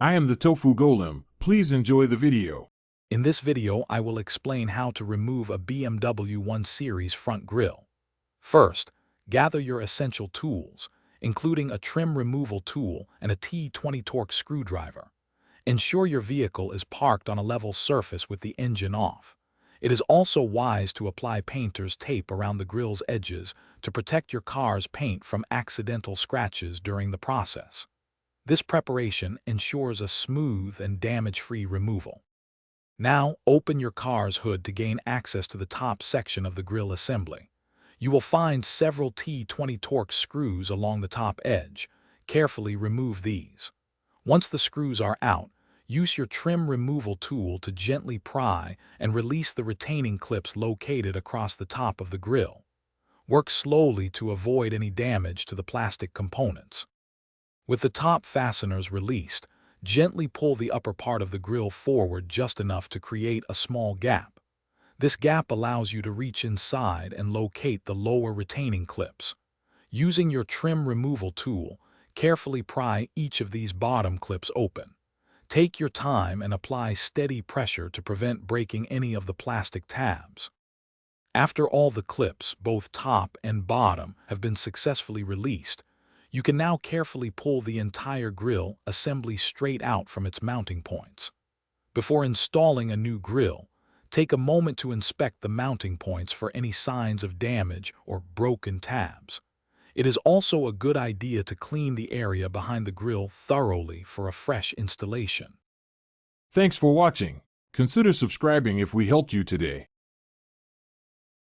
I am the Tofu Golem. Please enjoy the video. In this video, I will explain how to remove a BMW 1 Series front grille. First, gather your essential tools, including a trim removal tool and a T20 torque screwdriver. Ensure your vehicle is parked on a level surface with the engine off. It is also wise to apply painter's tape around the grille's edges to protect your car's paint from accidental scratches during the process. This preparation ensures a smooth and damage-free removal. Now, open your car's hood to gain access to the top section of the grille assembly. You will find several T20 torque screws along the top edge. Carefully remove these. Once the screws are out, use your trim removal tool to gently pry and release the retaining clips located across the top of the grille. Work slowly to avoid any damage to the plastic components. With the top fasteners released, gently pull the upper part of the grille forward just enough to create a small gap. This gap allows you to reach inside and locate the lower retaining clips. Using your trim removal tool, carefully pry each of these bottom clips open. Take your time and apply steady pressure to prevent breaking any of the plastic tabs. After all the clips, both top and bottom, have been successfully released, you can now carefully pull the entire grille assembly straight out from its mounting points. Before installing a new grille, take a moment to inspect the mounting points for any signs of damage or broken tabs. It is also a good idea to clean the area behind the grille thoroughly for a fresh installation. Thanks for watching. Consider subscribing if we helped you today.